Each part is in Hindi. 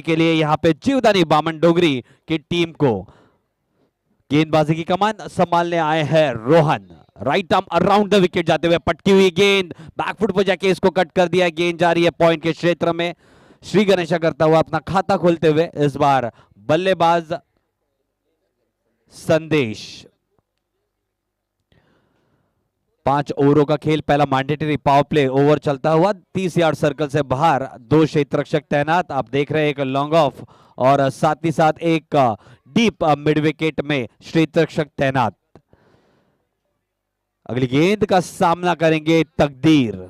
के लिए यहाँ पे जीवदानी बामन डोगरी की टीम को गेंदबाजी की कमान संभालने आए हैं Rohan. Right arm around the wicket जाते हुए पटकी हुई गेंद बैकफुट पर जाके इसको कट कर दिया। गेंद जा रही है पॉइंट के क्षेत्र में। श्री गणेशा करता हुआ अपना खाता खोलते हुए इस बार बल्लेबाज संदेश। 5 ओवरों का खेल, पहला मैंडेटरी पावर प्ले ओवर चलता हुआ 30 यार्ड सर्कल से बाहर 2 क्षेत्र रक्षक तैनात। आप देख रहे हैं एक लॉन्ग ऑफ और साथ ही साथ एक डीप मिड विकेट में क्षेत्र रक्षक तैनात। अगली गेंद का सामना करेंगे तकदीर।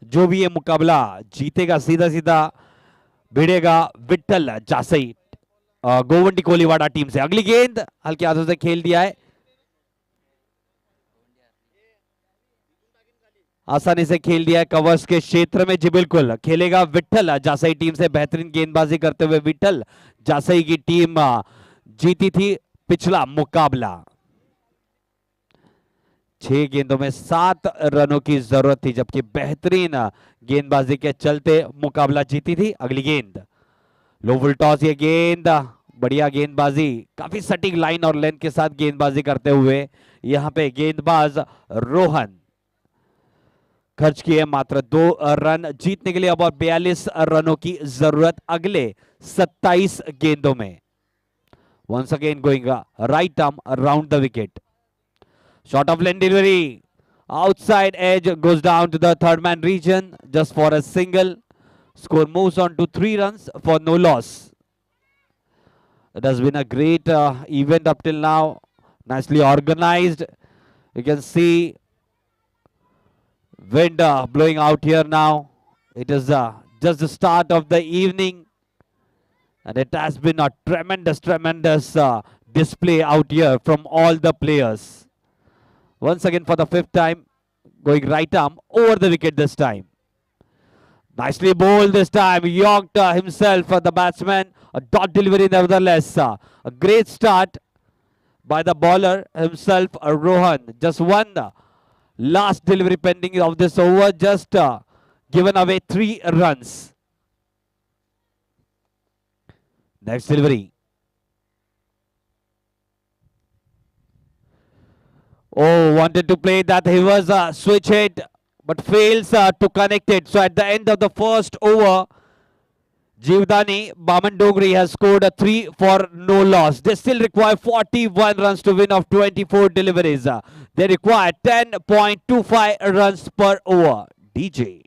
जो भी ये मुकाबला जीतेगा सीधा सीधा भिड़ेगा विट्ठल जासई गोवंडी कोलीवाड़ा टीम से। अगली गेंद हल्के हाथों से खेल दिया है, आसानी से खेल दिया है कवर्स के क्षेत्र में। जी बिल्कुल, खेलेगा विट्ठल जासई टीम से। बेहतरीन गेंदबाजी करते हुए विट्ठल जासई की टीम जीती थी पिछला मुकाबला। 6 गेंदों में 7 रनों की जरूरत थी, जबकि बेहतरीन गेंदबाजी के चलते मुकाबला जीती थी। अगली गेंद लो फुल टॉस, ये गेंद बढ़िया गेंदबाजी, काफी सटीक लाइन और लेंथ के साथ गेंदबाजी करते हुए यहां पे गेंदबाज रोहन खर्च किए मात्र 2 रन जीतने के लिए। अब और 42 रनों की जरूरत अगले 27 गेंदों में। Once again going right arm around the wicket, short of lane delivery, outside edge goes down to the third man region just for a single. Score moves on to 3 runs for no loss. It has been a great event up till now, nicely organized. You can see wind blowing out here now. It is just the start of the evening, and it has been a tremendous display out here from all the players. Once again for the 5th time, going right arm over the wicket this time. Nicely bowled this time. Yorked himself, the batsman. A dot delivery nevertheless. A great start by the bowler himself, Rohan. Just one last delivery pending of this over. Just given away 3 runs. Next delivery. Oh, wanted to play that. He was switch hit, but fails to connect it. So at the end of the first over, Jeevdani Baman Dogri has scored a 3 for no loss. They still require 41 runs to win of 24 deliveries. They require 10.25 runs per over. DJ.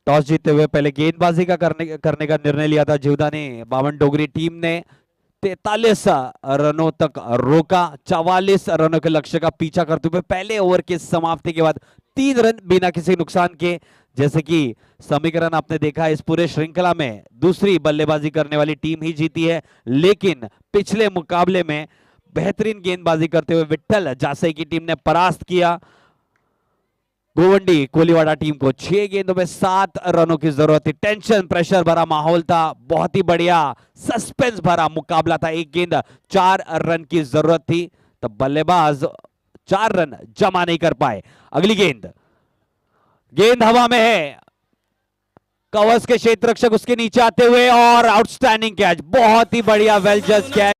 Toss जीतते हुए पहले गेंदबाजी का करने का निर्णय लिया था जीवदानी बावन डोगरी टीम ने। 43 रनों तक रोका, 44 रनों के लक्ष्य का पीछा करते हुए पहले ओवर की समाप्ति के बाद 3 रन बिना किसी नुकसान के। जैसे कि समीकरण आपने देखा, इस पूरे श्रृंखला में दूसरी बल्लेबाजी करने वाली टीम ही जीती है, लेकिन पिछले मुकाबले में बेहतरीन गेंदबाजी करते हुए विट्ठल जासई की टीम ने परास्त किया गोवंडी कोलीवाड़ा टीम को। 6 गेंदों में 7 रनों की जरूरत थी। टेंशन प्रेशर भरा माहौल था, बहुत ही बढ़िया सस्पेंस भरा मुकाबला था। 1 गेंद 4 रन की जरूरत थी, तब बल्लेबाज 4 रन जमा नहीं कर पाए। अगली गेंद, गेंद हवा में है, कवर्स के क्षेत्र रक्षक उसके नीचे आते हुए और आउटस्टैंडिंग कैच, बहुत ही बढ़िया वेल जज कैच।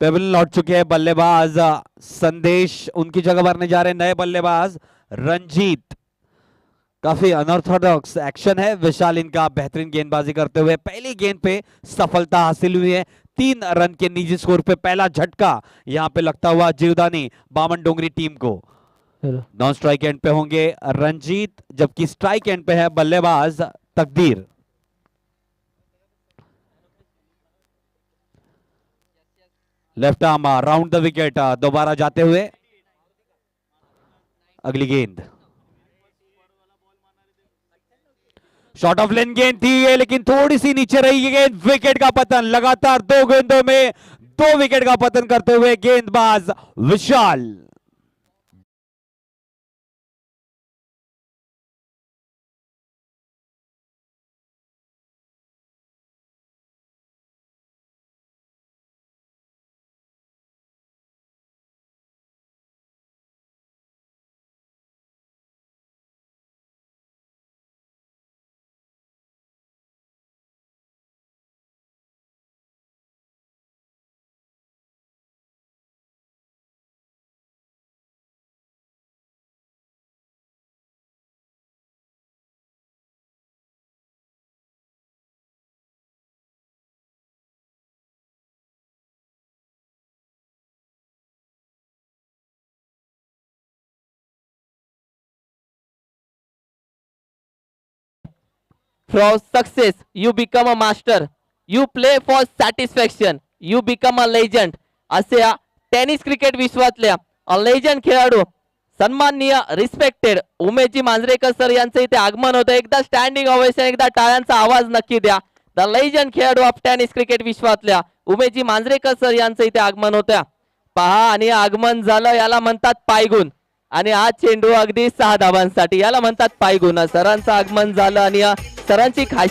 पेबल लौट चुके हैं बल्लेबाज संदेश, उनकी जगह भरने जा रहे हैं नए बल्लेबाज रंजीत। काफी अनऑर्थोडॉक्स एक्शन है, विशाल इनका बेहतरीन गेंदबाजी करते हुए पहली गेंद पे सफलता हासिल हुई है। 3 रन के निजी स्कोर पे पहला झटका यहां पे लगता हुआ जीवदानी बामन डोंगरी टीम को। नॉन स्ट्राइक एंड पे होंगे रंजीत, जबकि स्ट्राइक एंड पे है बल्लेबाज तकदीर। Left arm round the wicket, दोबारा जाते हुए अगली गेंद शॉर्ट ऑफ लेन गेंद थी ये, लेकिन थोड़ी सी नीचे रही ये गेंद। विकेट का पतन, लगातार 2 गेंदों में 2 विकेट का पतन करते हुए गेंदबाज विशाल। From success, you become a master. You play for satisfaction. You become a legend. असे या टेनिस क्रिकेट विश्वातल्या लेजंड खेळाडू सन्माननीय रिस्पेक्टेड उमेशजी मांजरेकर सर यांचं इथे आगमन होतं. एकदा स्टँडिंग ओवेशन, एकदा टाळ्यांचा आवाज नक्की द्या. द लेजंड खेळाडू ऑफ टेनिस क्रिकेट विश्वातल्या उमेशजी मांजरेकर सर यांचं इथे आगमन होतं. पहा, आणि आगमन झालं याला म्हणतात पायगुण. आणि आज चेंडू अगदी 6 धावांसाठी, याला म्हणतात पायगुण. सरांचं आगमन झालं आणि सरांची खास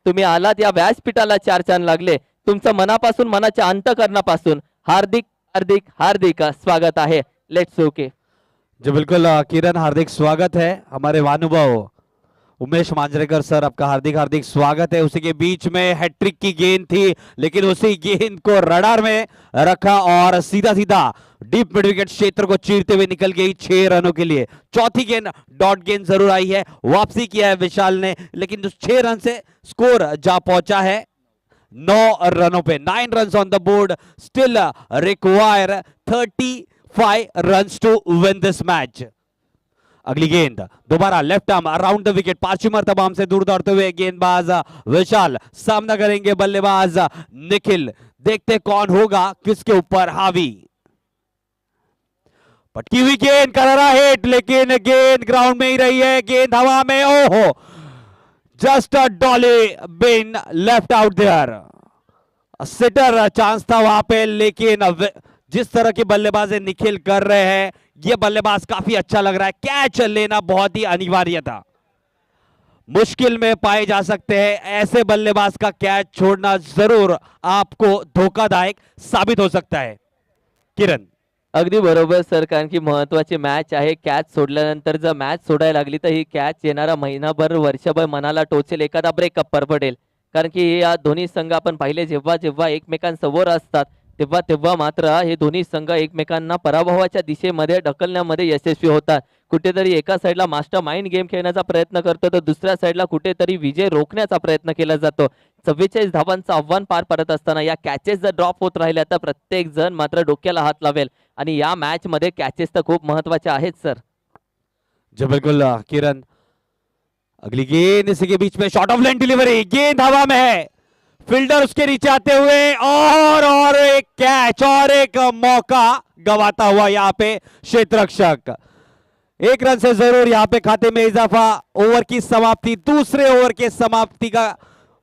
तुम्ही आलात या व्यासपीठाला 4 चांद लागले. तुमचं मनापासून, मनाच्या अंतःकरणापासून हार्दिक हार्दिक हार्दिक स्वागत आहे. लेट्स ओके जी बिल्कुल किरण, हार्दिक स्वागत है। हमारे महानुभाव उमेश मांजरेकर सर, आपका हार्दिक हार्दिक स्वागत है। उसी के बीच में हैट्रिक की गेंद थी, लेकिन उसी गेंद को रडार में रखा और सीधा सीधा डीप मिड विकेट क्षेत्र को चीरते हुए निकल गई 6 रनों के लिए। चौथी गेंद डॉट गेंद जरूर आई है, वापसी किया है विशाल ने, लेकिन जो 6 रन से स्कोर जा पहुंचा है 9 रनों पे। 9 run on the board, still require 35 runs to win this match. अगली गेंद दोबारा left arm around the wicket, 5वीं मर्तबा हमसे दूर दौड़ते हुए गेंदबाज विशाल, सामना करेंगे बल्लेबाज निखिल। देखते कौन होगा किसके ऊपर हावी। पटकी हुई गेंद, करारा हिट, लेकिन गेंद ग्राउंड में ही रही है। गेंद हवा में, ओहो, just a dolly been left out there. Sitter chance था वहां पे, लेकिन जिस तरह की बल्लेबाजी निखिल कर रहे हैं, ये बल्लेबाज काफी अच्छा लग रहा है। कैच लेना बहुत ही अनिवार्य था, मुश्किल में पाए जा सकते हैं ऐसे बल्लेबाज का कैच छोड़ना जरूर आपको धोखादायक साबित हो सकता है। किरण, अगदी बरोबर सर, कारण की महत्वाची मॅच आहे. कॅच सोडल्यानंतर जर मॅच सोडायला लागली तर ही कॅच येणारा महिनाभर वर्षभर मनाला टोचेल, एखादा ब्रेकअप पर पडेल. कारण की या दोन्ही संघ आपण पाहिले जेव्हा जेव्हा एकमेकांसमोर असतात तेव्हा तेव्हा मात्र हे दोन्ही संघ एकमेकांना पराभवाच्या दिशेमध्ये ढकलण्यामध्ये यशस्वी होतात. कुठेतरी एका साईडला मास्टर माइंड गेम खेळण्याचा प्रयत्न करतो तर दुसऱ्या साईडला कुठेतरी विजय रोखण्याचा प्रयत्न केला जातो. 44 धावांचं आव्हान पार पडत असताना या कॅचेस जर ड्रॉप होत राहिल्या तर प्रत्येक जण मात्र डोक्याला हात लावेल. आणि या मॅच मध्ये कॅचेस तर खूप महत्वाचे आहेत सर. जी बिल्कुल किरण, अगली गेंद इसी के बीच में शॉर्ट ऑफ लेन डिलीवरी, गेंद हवा में है, फील्डर उसके नीचे आते हुए और एक कैच और एक मौका गवाता हुआ यहाँ पे क्षेत्ररक्षक। 1 रन से जरूर यहाँ पे खाते में इजाफा। ओवर की समाप्ति, दूसरे ओवर के समाप्ति का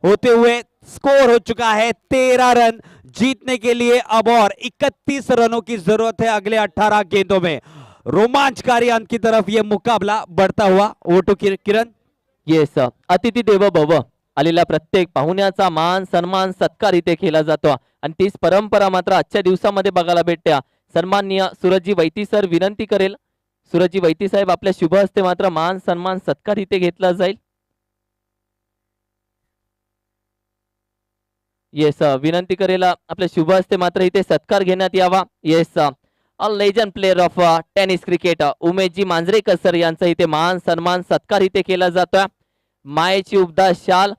होते हुए स्कोर हो चुका है 13 रन। जीतने के लिए अब और 31 रनों की जरूरत है अगले 18 गेंदों में। रोमांचकारी अंत की तरफ यह मुकाबला बढ़ता हुआ। Over to Kiran. येस, अतिथी देवो भव. आलेल्या प्रत्येक पाहुण्याचा मान सन्मान सत्कार इथे केला जातो आणि तीच परंपरा मात्र आजच्या दिवसामध्ये बघायला भेटते. सन्माननीय सूरजजी वैती सर विनंती करेल, सूरजजी वैती साहेब आपल्या शुभ हस्ते मात्र मान सन्मान सत्कार इथे घेतला जाईल. येस, विनंती करेल आपल्या शुभ हस्ते मात्र इथे सत्कार घेण्यात यावा. Yes, a legend player of tennis cricket Umeshji Manjrekar sir यांचा इथे मान सन्मान सत्कार इथे केला जातोय. मायेची उबदार शाल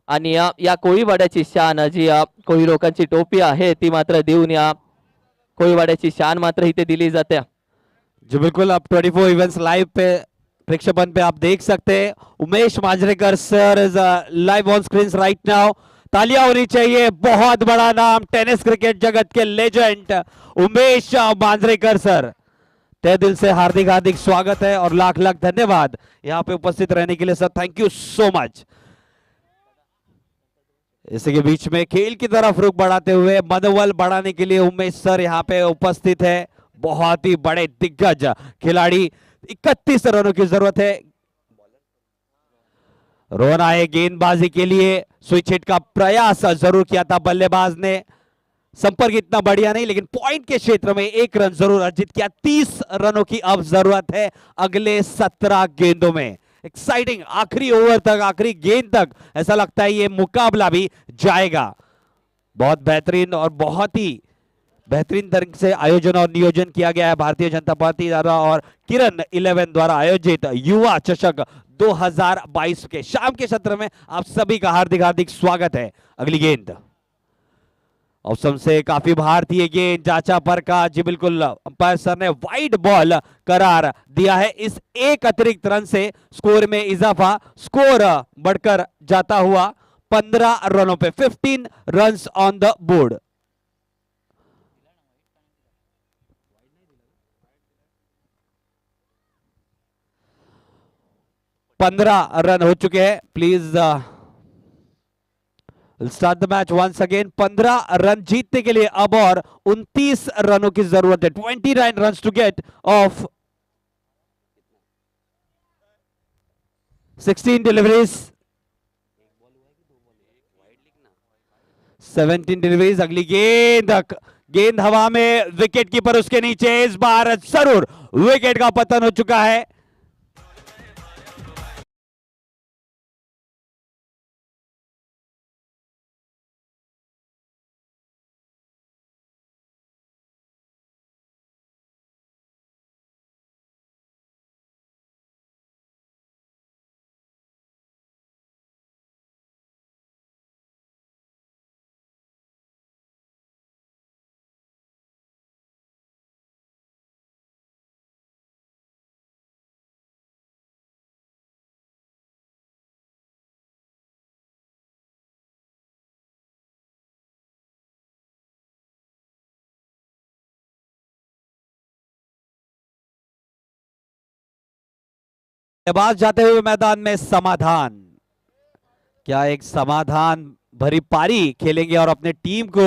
आणि या कोळीवाड्याची शान जी कोळी लोकांची टोपी आहे ती मात्र देऊन या कोळीवाड्याची शान मात्र इथे दिली जाते. जी बिल्कुल, आप 24 इवेंट्स लाइव पे प्रेक्षेपण पे आप देख सकते हैं। Umesh Manjrekar sir is live on screen right now. तालियां होनी चाहिए, बहुत बड़ा नाम टेनिस क्रिकेट जगत के लेजेंड उमेश मांजरेकर सर। तहे दिल से हार्दिक हार्दिक स्वागत है और लाख लाख धन्यवाद यहाँ पे उपस्थित रहने के लिए sir, thank you so much. इसी के बीच में खेल की तरफ रुख बढ़ाते हुए मनोबल बढ़ाने के लिए उमेश सर यहाँ पे उपस्थित है। बहुत ही बड़े दिग्गज खिलाड़ी, 31 रनों की जरूरत है। रोहन आए गेंदबाजी के लिए, स्विच हिट का प्रयास जरूर किया था बल्लेबाज ने, संपर्क इतना बढ़िया नहीं लेकिन पॉइंट के क्षेत्र में 1 रन जरूर अर्जित किया। 30 रनों की अब जरूरत है अगले 17 गेंदों में। एक्साइटिंग आखिरी ओवर तक, आखिरी गेंद तक ऐसा लगता है ये मुकाबला भी जाएगा। बहुत बेहतरीन और बहुत ही बेहतरीन ढंग से आयोजन और नियोजन किया गया है भारतीय जनता पार्टी द्वारा और किरण 11 द्वारा आयोजित युवा चषक 2022 के शाम के सत्र में आप सभी का हार्दिक हार्दिक स्वागत है। अगली गेंद औसम से काफी भारतीय गेंद, जांचा पर का, जी बिल्कुल, अंपायर सर ने वाइड बॉल करार दिया है। इस एक अतिरिक्त रन से स्कोर में इजाफा, स्कोर बढ़कर जाता हुआ 15 रनों पे, 15 रन्स ऑन द बोर्ड। पंद्रह रन हो चुके हैं। Please start the match once again. 15 run जीतने के लिए अब और 29 रनों की जरूरत है। 29 run to get off 16 deliveries, 17 deliveries. अगली गेंद, गेंद हवा में, विकेट कीपर उसके नीचे, इस बार जरूर विकेट का पतन हो चुका है। बल्लेबाज जाते हुए मैदान में समाधान, क्या एक समाधान भरी पारी खेलेंगे और अपने टीम को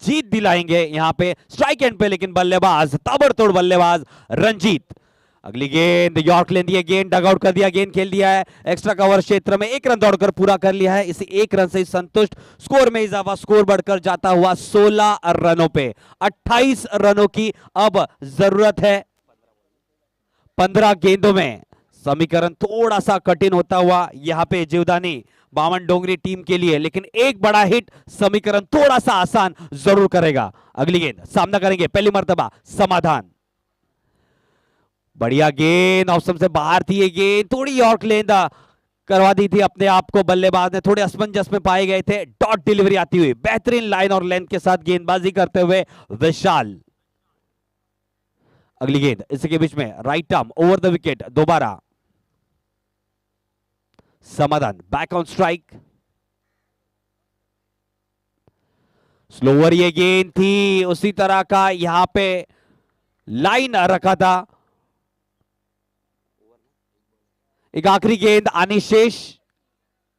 जीत दिलाएंगे यहां पे स्ट्राइक एंड पे, लेकिन बल्लेबाज, ताबड़तोड़ बल्लेबाज रंजीत। अगली गेंद यॉर्क ले दिया, गेंद डगआउट कर दिया, गेंद खेल दिया है एक्स्ट्रा कवर क्षेत्र में, 1 रन दौड़कर पूरा कर लिया है। इसी 1 रन से संतुष्ट, स्कोर में इजाफा, स्कोर बढ़कर जाता हुआ 16 रनों पे। 28 रनों की अब जरूरत है 15 गेंदों में। समीकरण थोड़ा सा कठिन होता हुआ यहां पे जीवदानी बामन डोंगरी टीम के लिए, लेकिन एक बड़ा हिट समीकरण थोड़ा सा आसान जरूर करेगा। अगली गेंद सामना करेंगे पहली मर्तबा समाधान। बढ़िया गेंद, ऑप्शन से बाहर थी ये गेंद, थोड़ी यॉर्क लेंद करवा दी थी अपने आप को बल्लेबाज ने, थोड़े असमंजस में पाए गए थे। डॉट डिलीवरी आती हुई, बेहतरीन लाइन और लेंथ के साथ गेंदबाजी करते हुए विशाल। अगली गेंद इसी के बीच में right arm over the wicket, दोबारा समाधान बैक ऑन स्ट्राइक। स्लोअर ये गेंद थी, उसी तरह का यहां पे लाइन रखा था। एक आखिरी गेंद आनी शेष,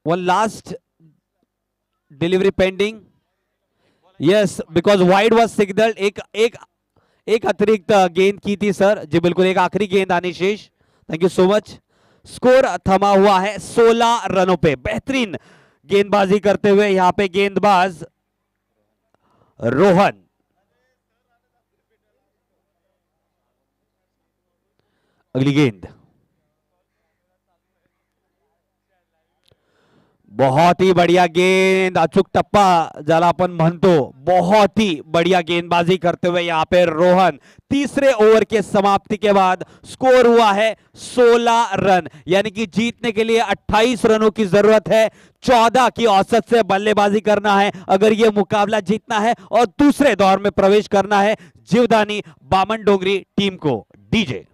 one last delivery pending. Yes, because wide was signal. एक एक एक अतिरिक्त गेंद की थी सर जी, बिल्कुल. एक आखिरी गेंद आनी शेष. Thank you so much. Score थमा हुआ है 16 रनों पे. बेहतरीन गेंदबाजी करते हुए यहां पे गेंदबाज रोहन. अगली गेंद. बहुत ही बढ़िया गेंद. अचूक टप्पा ज्याला आपण म्हणतो. बहुत ही बढ़िया गेंदबाजी करते हुए यहां पे रोहन. तीसरे ओवर के समाप्ति के बाद स्कोर हुआ है 16 रन, यानी कि जीतने के लिए 28 रनों की जरूरत है. 14 की औसत से बल्लेबाजी करना है अगर यह मुकाबला जीतना है और दूसरे दौर में प्रवेश करना है जीवदानी बामनडोंगरी टीम को. डीजे.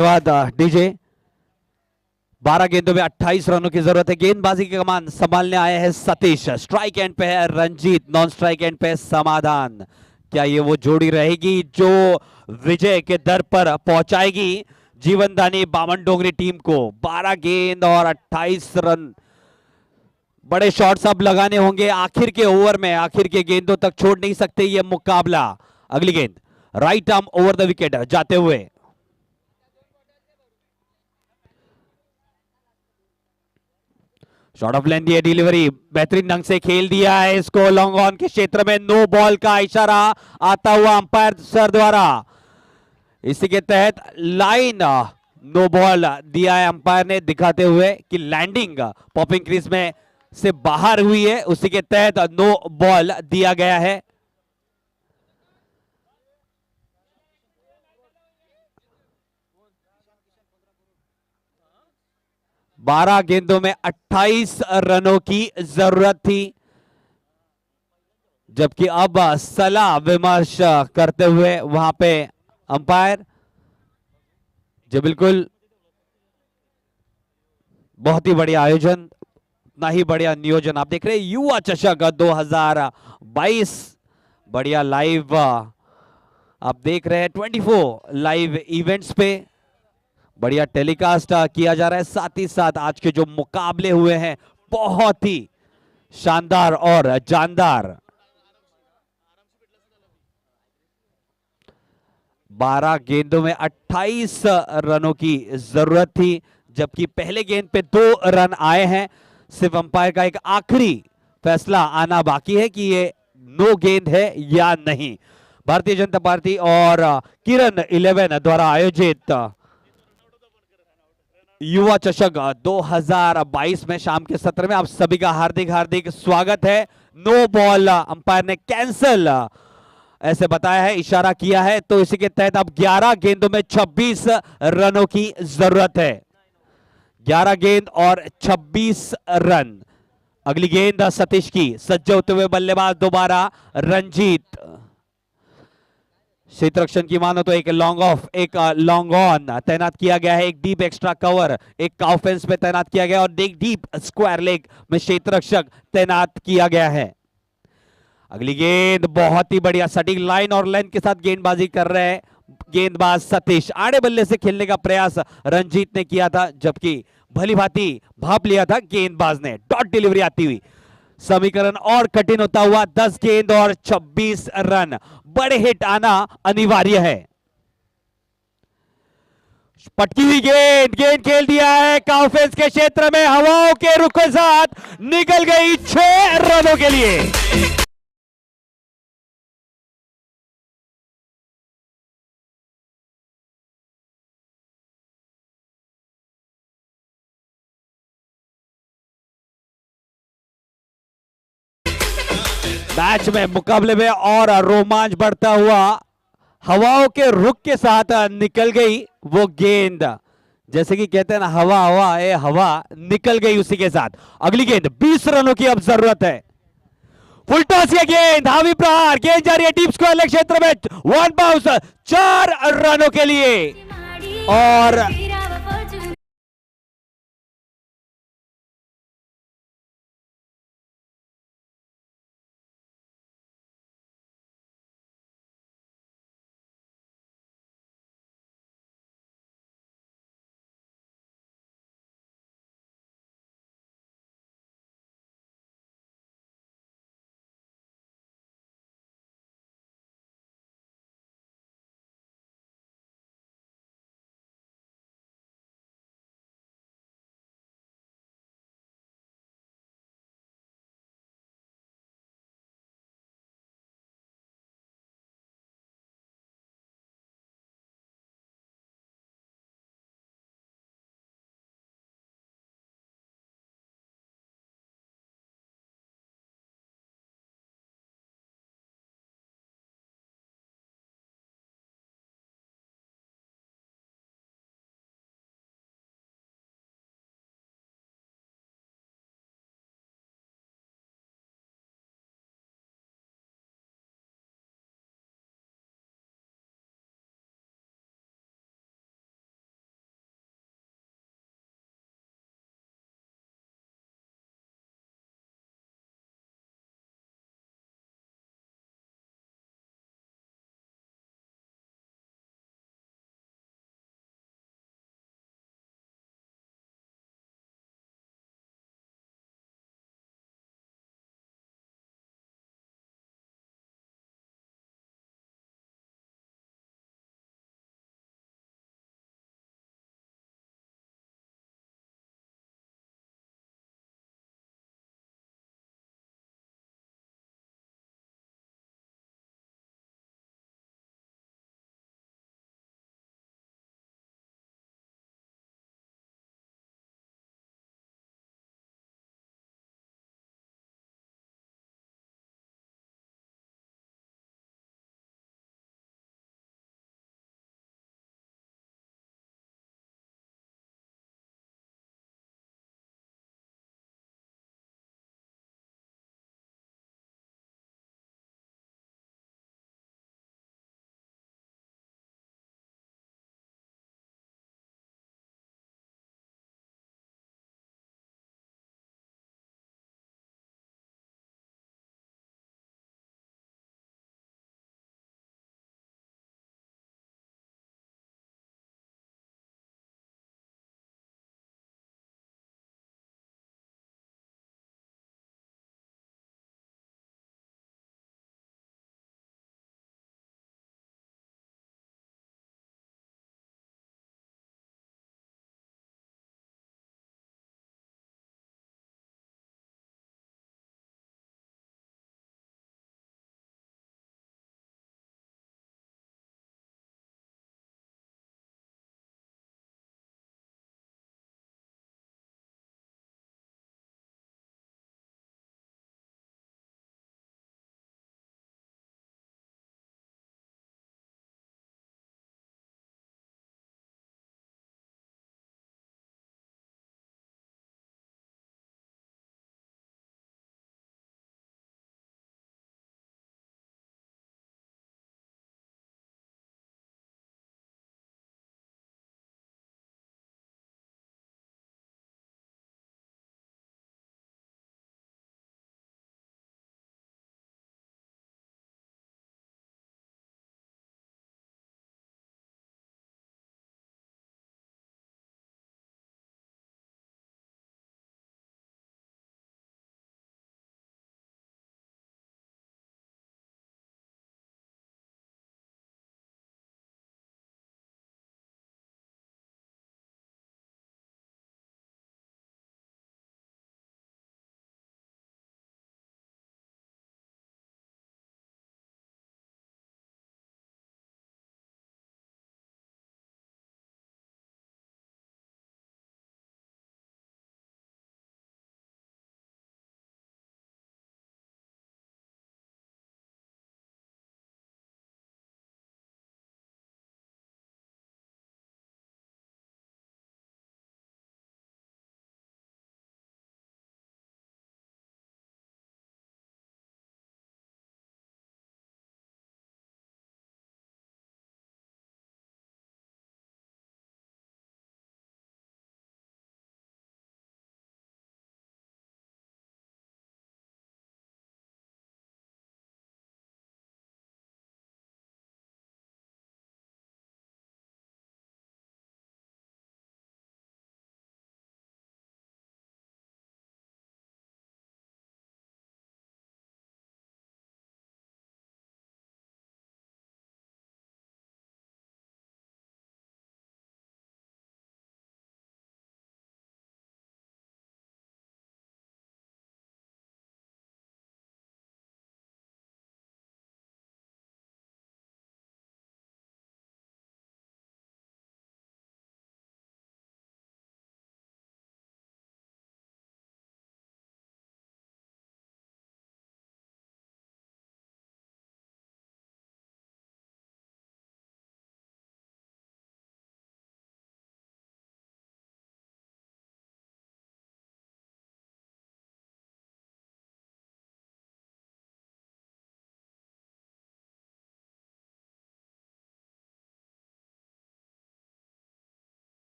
धन्यवाद डीजे. 12 गेंदों में 28 रनों की जरूरत है. गेंदबाजी की कमान संभालने आए हैं सतीश. स्ट्राइक एंड पे है रंजीत. नॉन स्ट्राइक एंड पे समाधान. क्या ये वो जोड़ी रहेगी जो विजय के दर पर पहुंचाएगी जीवनदानी बामनडोंगरी टीम को? 12 गेंद और 28 रन. बड़े शॉट्स अब लगाने होंगे आखिर के ओवर में. आखिर के गेंदों तक छोड़ नहीं सकते ये मुकाबला. अगली गेंद right arm over the wicket जाते हुए. शॉर्ट ऑफ लेंथ दिया. डिलीवरी बेहतरीन ढंग से खेल दिया है इसको. लॉन्ग ऑन के क्षेत्र में नो बॉल का इशारा आता हुआ अंपायर सर द्वारा. इसी के तहत लाइन नो बॉल दिया है अंपायर ने, दिखाते हुए कि लैंडिंग पॉपिंग क्रीज में से बाहर हुई है. उसी के तहत नो बॉल दिया गया है. बारह गेंदों में 28 रनों की जरूरत थी, जबकि अब सलाह विमर्श करते हुए वहां पे अंपायर जो बिल्कुल बहुत ही बढ़िया आयोजन, उतना ही बढ़िया नियोजन. आप देख रहे हैं युवा चषक 2022. बढ़िया लाइव आप देख रहे हैं 24 लाइव इवेंट्स पे बढ़िया टेलीकास्ट किया जा रहा है. साथ ही साथ आज के जो मुकाबले हुए हैं बहुत ही शानदार और जानदार. 12 गेंदों में 28 रनों की जरूरत थी, जबकि पहले गेंद पे 2 रन आए हैं. सिर्फ अंपायर का एक आखिरी फैसला आना बाकी है कि ये नो गेंद है या नहीं. भारतीय जनता पार्टी और किरण 11 द्वारा आयोजित युवा चषक 2022 में शाम के सत्र में आप सभी का हार्दिक हार्दिक स्वागत है. नो बॉल अंपायर ने कैंसल ऐसे बताया है, इशारा किया है. तो इसी के तहत अब 11 गेंदों में 26 रनों की जरूरत है. 11 गेंद और 26 रन. अगली गेंद सतीश की. सज्ज होते हुए बल्लेबाज दोबारा रंजीत. क्षेत्र रक्षण की मानो तो एक लॉन्ग ऑफ, एक लॉन्ग ऑन तैनात किया गया है. एक डीप एक्स्ट्रा कवर एक काउ फेंस पे तैनात किया गया और एक डीप स्क्वायर लेग में क्षेत्र रक्षक तैनात किया गया है. अगली गेंद बहुत ही बढ़िया सटीक लाइन और लेंथ के साथ गेंदबाजी कर रहे हैं गेंदबाज सतीश. आड़े बल्ले से खेलने का प्रयास रंजीत ने किया था, जबकि भली भांति भाप लिया था गेंदबाज ने. डॉट डिलीवरी आती हुई समीकरण और कठिन होता हुआ. 10 गेंद और 26 रन. बड़े हिट आना अनिवार्य है. पटकी हुई गेंद, गेंद खेल दिया है काउफेंस के क्षेत्र में, हवाओं के रुख के साथ निकल गई 6 रनों के लिए। मैच में मुकाबले में और रोमांच बढ़ता हुआ, हवाओं के रुख के साथ निकल गई वो गेंद। जैसे कि कहते हैं ना, हवा हवा ए हवा, निकल गई उसी के साथ। अगली गेंद 20 रनों की अब जरूरत है। फुल टॉस ये गेंद, हावी प्रहार, गेंद जा रही है डीप स्क्वायर क्षेत्र में, 1 बाउंस, 4 रनों के लिए। और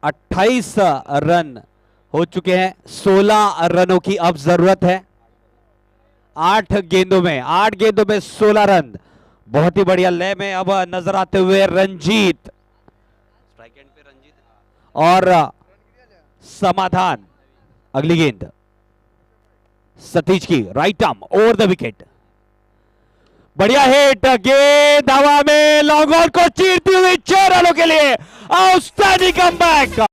28 रन हो चुके हैं, 16 रनों की अब जरूरत है। 8 गेंदों में 16 रन। बहुत ही बढ़िया लय में अब नजर आते हुए रंजीत और समाधान। अगली गेंद सतीश की right arm over the wicket, बढ़िया हिट, गेंद हवा में लॉन्ग ऑन को चीरती हुई 6 रनों के लिए आउटस्टैंडिंग कमबैक।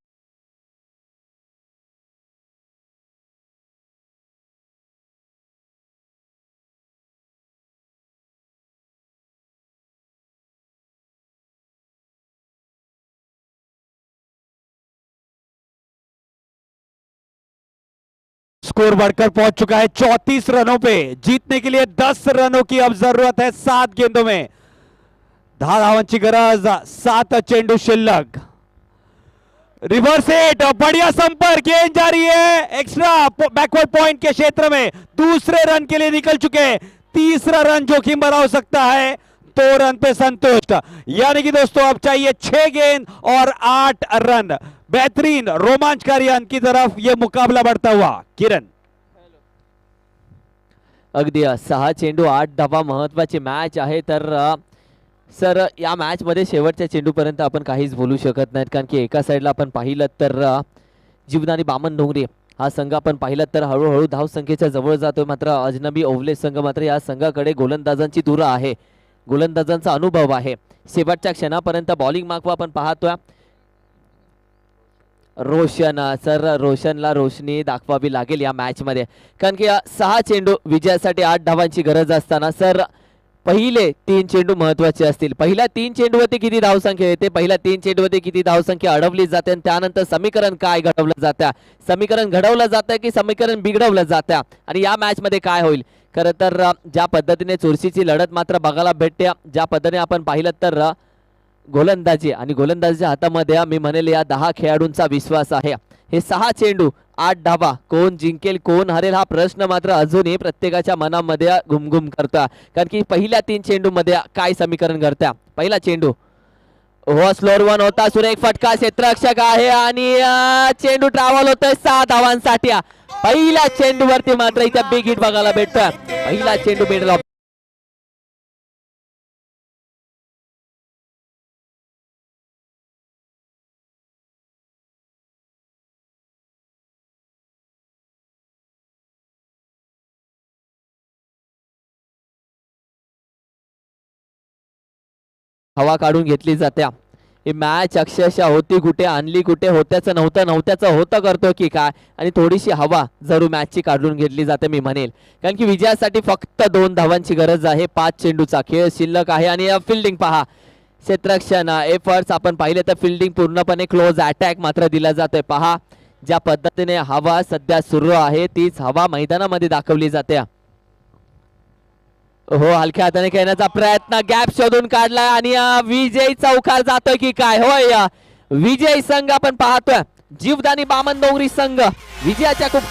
स्कोर बढ़कर पहुंच चुका है 34 रनों पे। जीतने के लिए 10 रनों की अब जरूरत है 7 गेंदों में। 10 धावांची गरज, 7 चेंडू शिल्लक। रिवर्स हिट, बढ़िया संपर्क, गेंद जा रही है एक्स्ट्रा बैकवर्ड पॉइंट के क्षेत्र में। दूसरे रन के लिए निकल चुके, तीसरा रन जोखिम भरा हो सकता है। 2 रन पे संतुष्ट, यानी कि दोस्तों अब चाहिए 6 गेंद और 8 रन। बेहतरीन रोमांचकारी अंक की तरफ यह मुकाबला बढ़ता हुआ। किरण, अगदी 6 चेंडू 8 धावा महत्वाची मॅच आहे. तर सर या मॅच मध्ये शेवटच्या चेंडूपर्यंत आपण काहीच बोलू शकत नाहीत, कारण की एका साईडला आपण पाहिलं तर जीवदानी बामन डोंगरे हा संघ आपण पाहिलं तर हळूहळू धावसंख्येच्या जवळ जातोय. मात्र अजनबी ओव्हले संघ मात्र या संघाकडे गोलंदाजांची धुरा आहे, गोलंदाजांचा अनुभव आहे. शेवटच्या क्षणापर्यंत बॉलिंग मागवा आपण पाहतोय. रोशन, सर रोशनला रोशनी दाखवावी लागेल या मॅच मध्ये, कारण की 6 चेंडू विजयासाठी 8 धावांची गरज असताना सर पहिले 3 चेंडू महत्वाचे असतील. पहिल्या 3 चेंडूवरती किती धावसंख्या येते, पहिल्या 3 चेंडूवरती किती धावसंख्या अडवली जाते आणि त्यानंतर समीकरण काय घडवलं जातं, समीकरण घडवलं जातं की समीकरण बिघडवलं जातं आणि या मॅच मध्ये काय होईल. खरं तर ज्या पद्धतीने चुरशीची लढत मात्र बघायला भेटते, ज्या पद्धतीने आपण पाहिलं तर गोलंदाजी आणि गोलंदाजीच्या हातामध्ये मी म्हणेल या 10 खेळाडूंचा विश्वास आहे. हे 6 चेंडू 8 धावा, कोण जिंकेल कोण हरेल हा प्रश्न मात्र अजूनही प्रत्येकाच्या मनामध्ये घुमघुम करता, कारण की पहिल्या 3 चेंडू मध्ये काय समीकरण घडतं. पहिला चेंडू हो स्लोअर वन होता, सुरेख फटका, क्षेत्ररक्षक आहे आणि चेंडू ट्रॅव्हल होतोय 6 धावांसाठी. पहिल्या चेंडूवरती मात्र इथे बिग हिट बघायला भेटतोय. पहिला चेंडू मिडल ऑफ हवा काढून घेतली जात्या. ही मॅच अक्षरशः होती कुठे आणली कुठे, होत्याचं नव्हत्याचं होतं करतो की काय, आणि थोडीशी हवा जरूर मॅचची काढून घेतली जाते मी म्हणेल, कारण की विजयासाठी फक्त 2 धावांची गरज आहे. 5 चेंडूचा खेळ शिल्लक आहे आणि फिल्डिंग पहा, क्षेत्ररक्षण एफर्ट्स आपण पाहिले तर फिल्डिंग पूर्णपणे क्लोज अटॅक मात्र दिला जातोय. पहा ज्या पद्धतीने हवा सध्या सुरू आहे तीच हवा मैदानामध्ये दाखवली जाते. हो हलक्या हाताने खेळण्याचा प्रयत्न, गॅप शोधून काढला आणि विजय चौकार जातोय की काय. होय विजय संघ आपण पाहतोय, जीवदानी बामन डोंगरी संघ विजयाच्या खूप